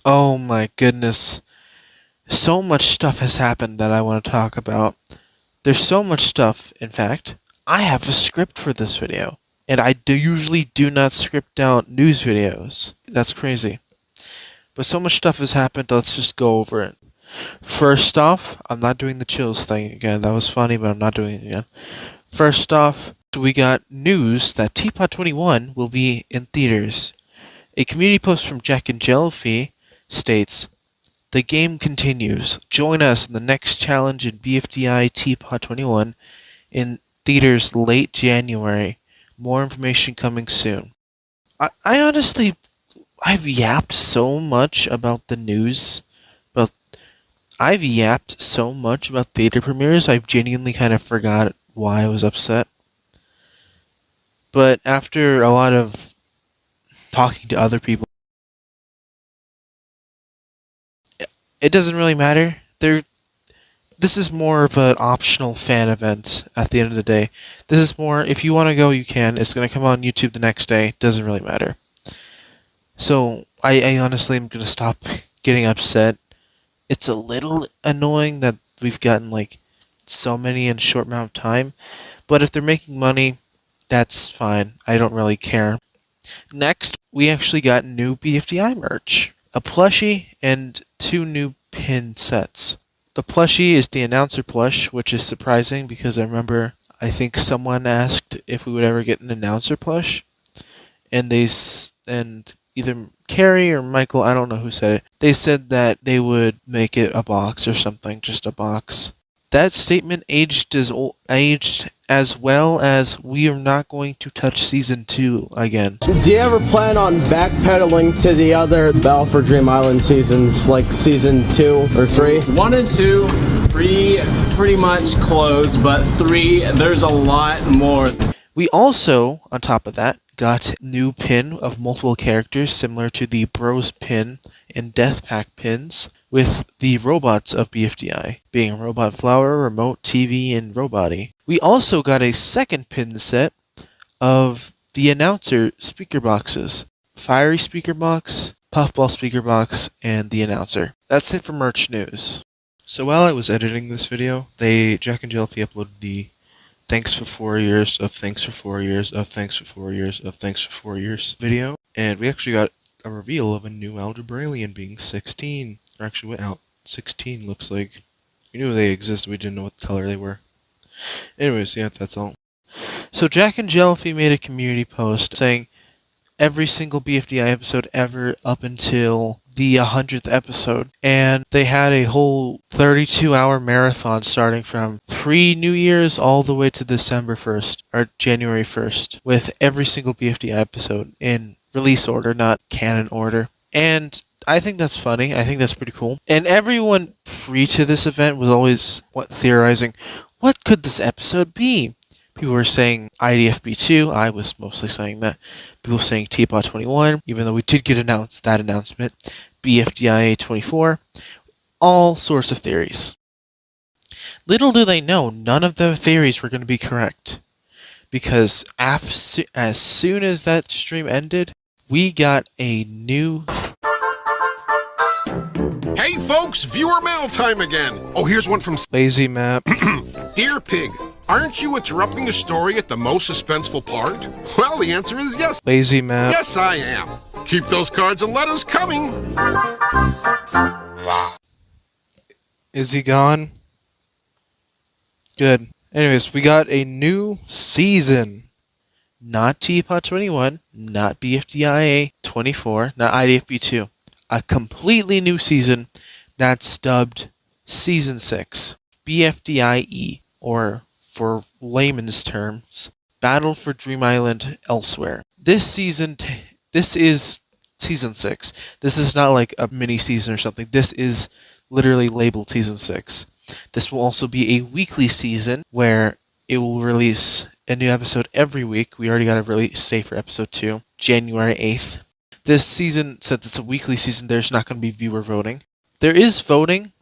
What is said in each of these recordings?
Oh my goodness. So much stuff has happened that I want to talk about. There's so much stuff, in fact, I have a script for this video. And I usually do not script out news videos. That's crazy. But so much stuff has happened, let's just go over it. First off, I'm not doing the chills thing again. That was funny, but I'm not doing it again. First off, we got news that TPOT 21 will be in theaters. A community post from Jack and Jellyfy states, "The game continues. Join us in the next challenge in BFDI TPOT 21 in theaters late January. More information coming soon." I honestly, I've yapped so much about the news, but I've yapped so much about theater premieres, I've genuinely kind of forgot why I was upset. But after a lot of talking to other people, it doesn't really matter. This is more of an optional fan event at the end of the day. This is more, if you want to go, you can. It's going to come on YouTube the next day. Doesn't really matter. So, I honestly am going to stop getting upset. It's a little annoying that we've gotten, so many in a short amount of time. But if they're making money, that's fine. I don't really care. Next, we actually got new BFDI merch. A plushie and 2 new pin sets. The plushie is the announcer plush, which is surprising because I think someone asked if we would ever get an announcer plush, and and either Carrie or Michael, I don't know who said it, they said that they would make it a box or something, just a box. That statement aged as well as we are not going to touch Season 2 again. Do you ever plan on backpedaling to the other Battle for Dream Island seasons, like Season 2 or 3? 1 and 2, 3 pretty much close, but 3, there's a lot more. We also, on top of that, got new pin of multiple characters similar to the Bros pin and Death Pack pins, with the robots of BFDI, being Robot Flower, Remote TV, and Roboty. We also got a second pin set of the announcer speaker boxes. Fiery speaker box, Puffball speaker box, and the announcer. That's it for merch news. So while I was editing this video, Jack and Jellyfy uploaded the thanks for 4 years of thanks for 4 years of thanks for 4 years of thanks for 4 years video, and we actually got a reveal of a new Algebralian being 16. Or actually went out 16, looks like. We knew they existed, we didn't know what color they were. Anyways, yeah, that's all. So Jack and Jellyfy made a community post saying every single BFDI episode ever up until the 100th episode. And they had a whole 32-hour marathon starting from pre-New Year's all the way to December 1st, or January 1st, with every single BFDI episode in release order, not canon order. And I think that's funny. I think that's pretty cool. And everyone pre to this event was always theorizing, what could this episode be? People were saying IDFB2. I was mostly saying that. People were saying TPOT 21, even though we did get that announcement. BFDIE 24. All sorts of theories. Little do they know, none of the theories were going to be correct. Because as soon as that stream ended, we got a new... Hey folks, viewer mail time again. Oh, here's one from Lazy Map. Dear Pig, aren't you interrupting the story at the most suspenseful part? Well, the answer is yes. Lazy Map. Yes, I am. Keep those cards and letters coming. Is he gone? Good. Anyways, we got a new season. Not TPOT 21, not BFDIA 24, not IDFB2. A completely new season that's dubbed Season 6, BFDIE, or for layman's terms, Battle for Dream Island Elsewhere. This is Season 6. This is not like a mini season or something. This is literally labeled Season 6. This will also be a weekly season where it will release a new episode every week. We already got a release date for episode 2, January 8th. This season, since it's a weekly season, there's not going to be viewer voting. There is voting,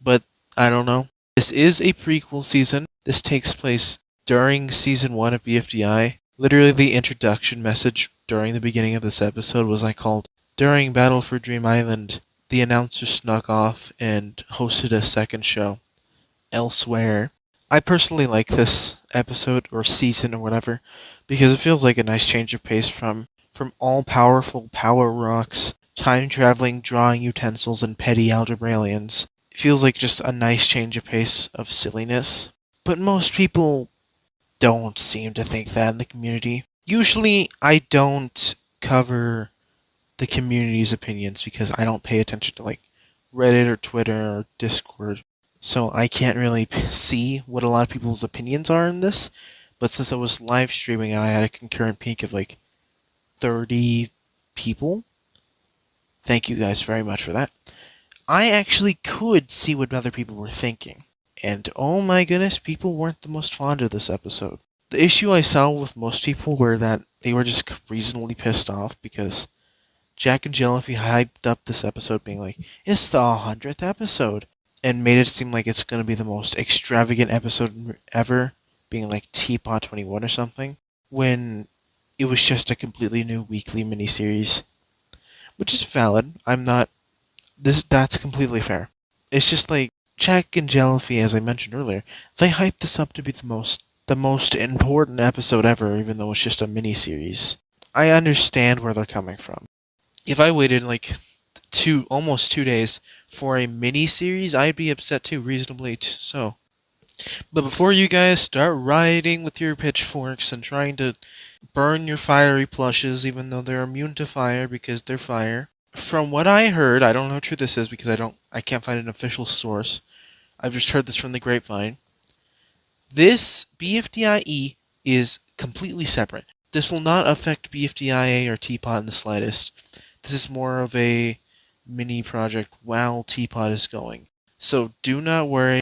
but I don't know. This is a prequel season. This takes place during Season 1 of BFDI. Literally, the introduction message during the beginning of this episode was called, "During Battle for Dream Island, the announcer snuck off and hosted a second show elsewhere. I personally like this episode or season or whatever because it feels like a nice change of pace from all powerful power rocks, time traveling drawing utensils, and petty algebraians. It feels like just a nice change of pace of silliness. But most people don't seem to think that in the community. Usually, I don't cover the community's opinions because I don't pay attention to like Reddit or Twitter or Discord. So I can't really see what a lot of people's opinions are in this. But since I was live streaming and I had a concurrent peak of like 30 people, thank you guys very much for that. I actually could see what other people were thinking. And oh my goodness, people weren't the most fond of this episode. The issue I saw with most people were that they were just reasonably pissed off because Jack and Jellyfy hyped up this episode being like, it's the 100th episode, and made it seem like it's going to be the most extravagant episode ever, being like TPOT 21 or something, when it was just a completely new weekly miniseries. Which is valid. That's completely fair. It's just like, Jack and Jellyfy, as I mentioned earlier, they hyped this up to be the most important episode ever, even though it's just a miniseries. I understand where they're coming from. If I waited like almost 2 days for a mini-series, I'd be upset too, reasonably so. But before you guys start rioting with your pitchforks and trying to burn your fiery plushes, even though they're immune to fire because they're fire, from what I heard, I don't know how true this is because I can't find an official source. I've just heard this from the grapevine. This BFDIE is completely separate. This will not affect BFDIA or TPOT in the slightest. This is more of a mini project while TPOT is going. So do not worry.